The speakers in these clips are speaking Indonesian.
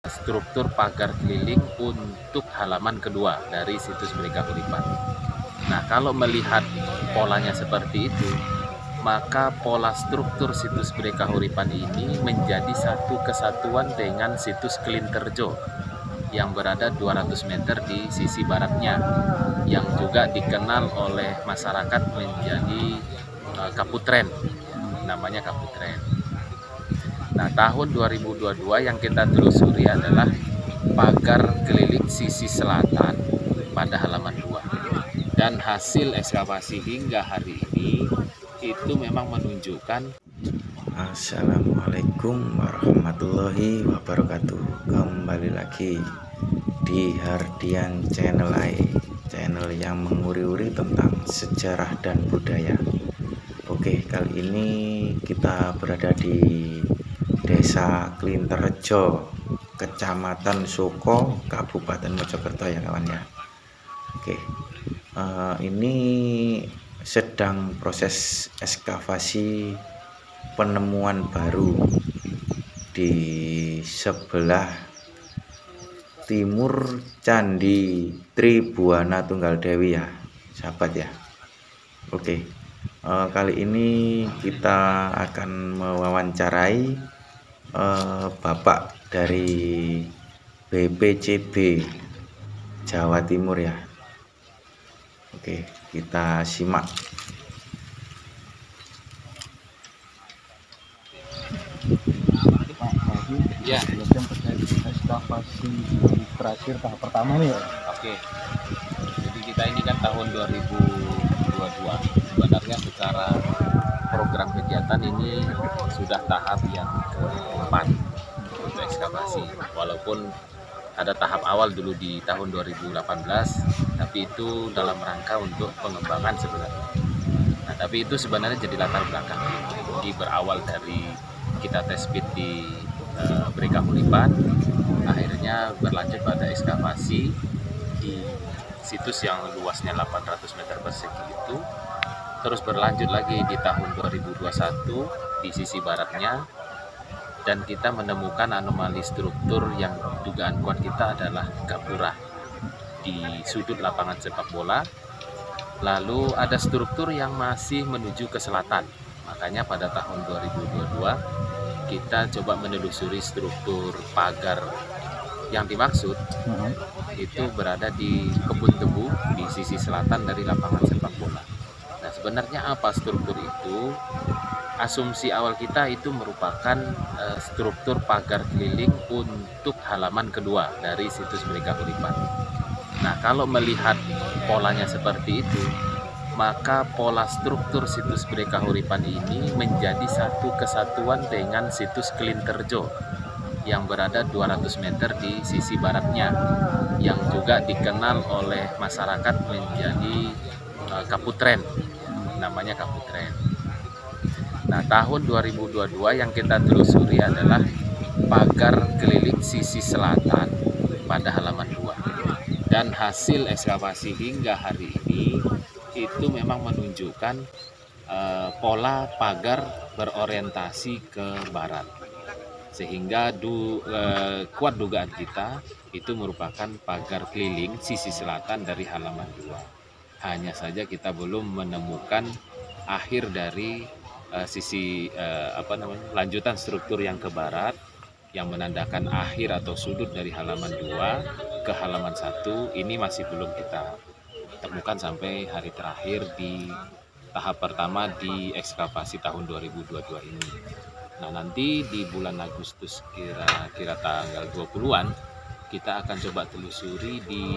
struktur pagar keliling untuk halaman kedua dari situs Merdeka Uripan. Nah, kalau melihat polanya seperti itu, maka pola struktur situs Merdeka Uripan ini menjadi satu kesatuan dengan situs Kelinterjo yang berada 200 meter di sisi baratnya, yang juga dikenal oleh masyarakat menjadi Kaputren, namanya Kaputren. Nah, tahun 2022 yang kita telusuri adalah pagar keliling sisi selatan pada halaman 2. Dan hasil ekskavasi hingga hari ini itu memang menunjukkan. Assalamualaikum warahmatullahi wabarakatuh. Kembali lagi di Hardian Channel channel yang menguri-uri tentang sejarah dan budaya. Oke, kali ini kita berada di Desa Kelinterjo, Kecamatan Suko, Kabupaten Mojokerto ya kawan ya. Oke, ini sedang proses ekskavasi penemuan baru di sebelah timur Candi Tribuana Tunggal Dewi ya sahabat ya. Oke, kali ini kita akan mewawancarai Bapak dari BPCB Jawa Timur ya. Oke, kita simak. Ya, yang terkait ekskavasi terakhir tahap pertama nih ya. oke. Jadi kita ini kan tahun 2022. Sebenarnya secara program kegiatan ini sudah tahap yang keempat untuk ekskavasi. Walaupun ada tahap awal dulu di tahun 2018, tapi itu dalam rangka untuk pengembangan sebenarnya. Nah, tapi itu sebenarnya jadi latar belakang. Jadi berawal dari kita tes pit di Merdeka Uripan, akhirnya berlanjut pada ekskavasi di situs yang luasnya 800 meter persegi itu, terus berlanjut lagi di tahun 2021 di sisi baratnya, dan kita menemukan anomali struktur yang dugaan kuat kita adalah gapura di sudut lapangan sepak bola. Lalu ada struktur yang masih menuju ke selatan, makanya pada tahun 2022 kita coba menelusuri struktur pagar yang dimaksud itu berada di kebun tebu di sisi selatan dari lapangan sepak bola. Nah, sebenarnya apa struktur itu? Asumsi awal kita itu merupakan struktur pagar keliling untuk halaman kedua dari situs Merdeka Uripan. Nah, kalau melihat polanya seperti itu, maka pola struktur situs Merdeka Uripan ini menjadi satu kesatuan dengan situs Kelinterjo yang berada 200 meter di sisi baratnya, yang juga dikenal oleh masyarakat menjadi Kaputren, namanya Kaputren. Nah, tahun 2022 yang kita telusuri adalah pagar keliling sisi selatan pada halaman 2. Dan hasil ekskavasi hingga hari ini itu memang menunjukkan pola pagar berorientasi ke barat, sehingga kuat dugaan kita itu merupakan pagar keliling sisi selatan dari halaman 2. Hanya saja kita belum menemukan akhir dari sisi lanjutan struktur yang ke barat, yang menandakan akhir atau sudut dari halaman 2 ke halaman 1. Ini masih belum kita temukan sampai hari terakhir di tahap pertama di ekskavasi tahun 2022 ini. Nah, nanti di bulan Agustus kira-kira tanggal 20-an kita akan coba telusuri di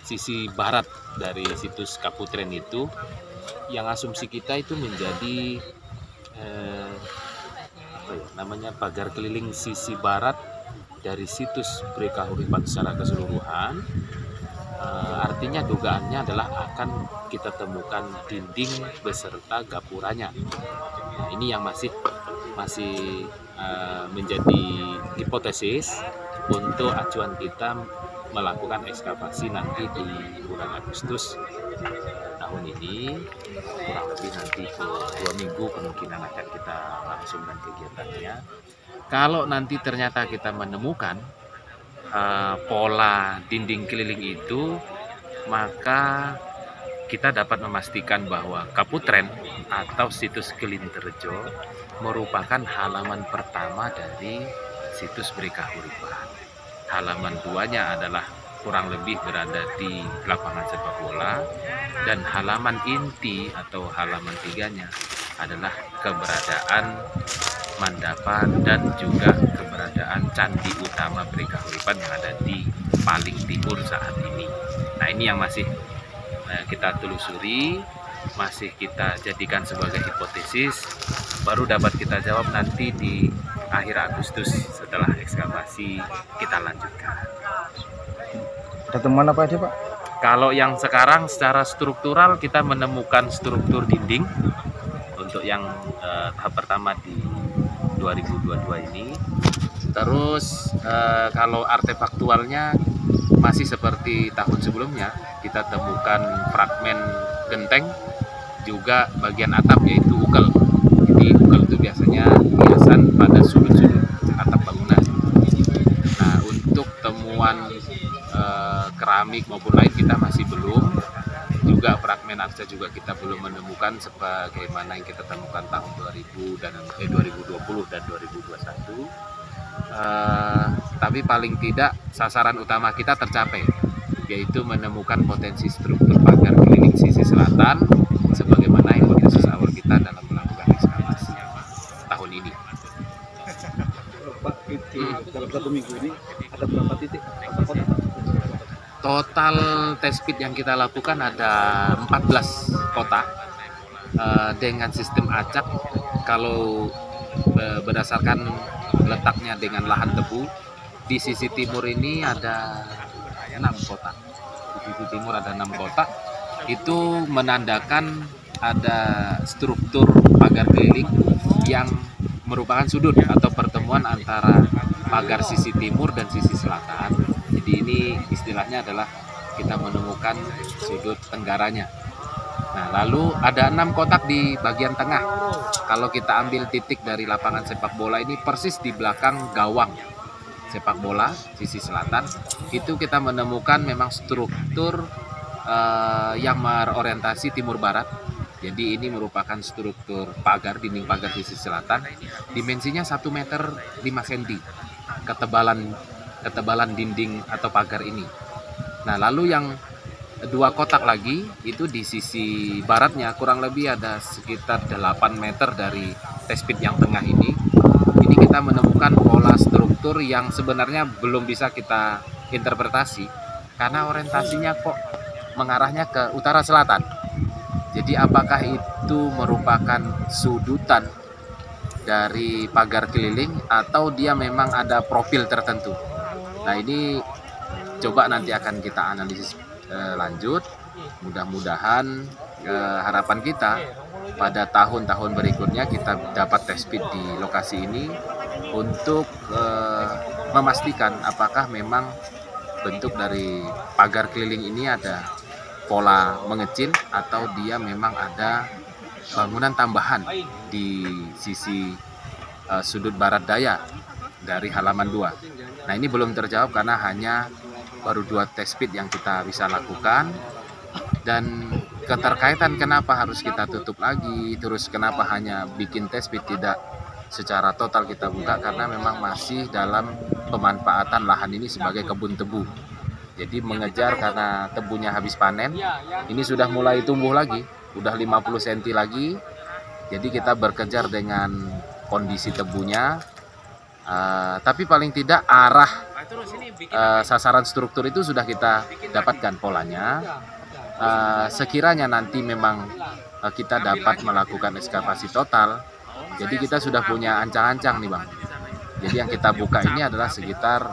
sisi barat dari situs Kaputren itu, yang asumsi kita itu menjadi pagar keliling sisi barat dari situs Merdeka Uripan secara keseluruhan. Artinya dugaannya adalah akan kita temukan dinding beserta gapuranya. Nah, ini yang masih menjadi hipotesis untuk acuan kita melakukan ekskavasi nanti di bulan Agustus tahun ini. Kurang lebih nanti ke 2 minggu kemungkinan akan kita langsungkan kegiatannya. Kalau nanti ternyata kita menemukan pola dinding keliling itu, maka kita dapat memastikan bahwa Kaputren atau situs Kelinterjo merupakan halaman pertama dari situs Berkahuripan. Halaman 2-nya adalah kurang lebih berada di lapangan sepak bola, dan halaman inti atau halaman 3-nya adalah keberadaan Mandapa dan juga keberadaan Candi Utama Berkahuripan yang ada di paling timur saat ini. Nah, ini yang masih kita telusuri, masih kita jadikan sebagai hipotesis, baru dapat kita jawab nanti di akhir Agustus setelah ekskavasi kita lanjutkan. Ada temuan apa aja, Pak? Kalau yang sekarang secara struktural kita menemukan struktur dinding untuk yang tahap pertama di 2022 ini. Terus kalau artefaktualnya masih seperti tahun sebelumnya, kita temukan fragmen genteng, juga bagian atap yaitu ukel. Jadi ukel itu biasanya hiasan pada sudut-sudut atap bangunan. Nah, untuk temuan keramik maupun lain kita masih belum. Juga fragmen arca juga kita belum menemukan sebagaimana yang kita temukan tahun 2020 dan 2021. Tapi paling tidak sasaran utama kita tercapai, yaitu menemukan potensi struktur pagar keliling sisi selatan sebagaimana hipotesis awal kita dalam melakukan ekskavasi tahun ini. Pak, dalam 1 minggu ini ada berapa titik? Total test pit yang kita lakukan ada 14 kotak dengan sistem acak. Kalau berdasarkan letaknya dengan lahan tebu, di sisi timur ini ada 6 kotak. Di sisi timur ada 6 kotak. Itu menandakan ada struktur pagar keliling yang merupakan sudut atau pertemuan antara pagar sisi timur dan sisi selatan. Jadi ini istilahnya adalah kita menemukan sudut tenggaranya. Nah, lalu ada 6 kotak di bagian tengah. Kalau kita ambil titik dari lapangan sepak bola ini persis di belakang gawang sepak bola sisi selatan, itu kita menemukan memang struktur yang berorientasi timur barat. Jadi ini merupakan struktur pagar, dinding pagar sisi selatan. Dimensinya 1 meter 5 cm ketebalan dinding atau pagar ini. Nah, lalu yang 2 kotak lagi itu di sisi baratnya kurang lebih ada sekitar 8 meter dari test pit yang tengah ini. Ini kita menemukan pola struktur yang sebenarnya belum bisa kita interpretasi karena orientasinya kok mengarahnya ke utara selatan. Jadi apakah itu merupakan sudutan dari pagar keliling atau dia memang ada profil tertentu? Nah, ini coba nanti akan kita analisis lanjut. Mudah-mudahan harapan kita pada tahun-tahun berikutnya kita dapat test pit di lokasi ini untuk memastikan apakah memang bentuk dari pagar keliling ini ada pola mengecil atau dia memang ada bangunan tambahan di sisi sudut barat daya dari halaman 2. Nah, ini belum terjawab karena hanya baru 2 test pit yang kita bisa lakukan, dan keterkaitan kenapa harus kita tutup lagi, terus kenapa hanya bikin test pit tidak secara total kita buka, karena memang masih dalam pemanfaatan lahan ini sebagai kebun tebu. Jadi mengejar karena tebunya habis panen, ini sudah mulai tumbuh lagi, udah 50 cm lagi. Jadi kita berkejar dengan kondisi tebunya, tapi paling tidak arah sasaran struktur itu sudah kita dapatkan polanya. Sekiranya nanti memang kita dapat melakukan ekskavasi total, jadi kita sudah punya ancang-ancang nih Bang. Jadi yang kita buka ini adalah sekitar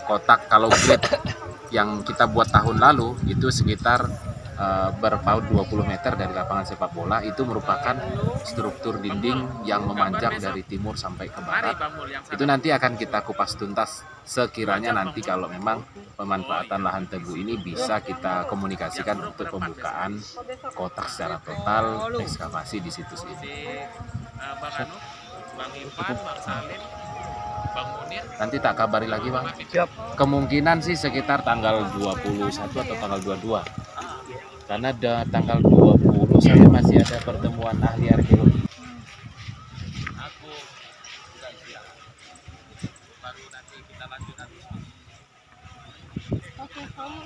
kotak, kalau grade yang kita buat tahun lalu itu sekitar berpaut 20 meter dari lapangan sepak bola. Itu merupakan struktur dinding yang memanjang dari timur sampai ke barat. Itu nanti akan kita kupas tuntas sekiranya nanti kalau memang pemanfaatan lahan tebu ini bisa kita komunikasikan untuk pembukaan kotak secara total ekskavasi di situs ini. Cukup. Nanti tak kabari lagi Bang. Siap. Kemungkinan sih sekitar tanggal 21 atau tanggal 22. Karena tanggal 20 saya masih ada pertemuan ahli arkeologi. Aku sudah siap. Baru nanti kita lanjut nanti. Oke, kamu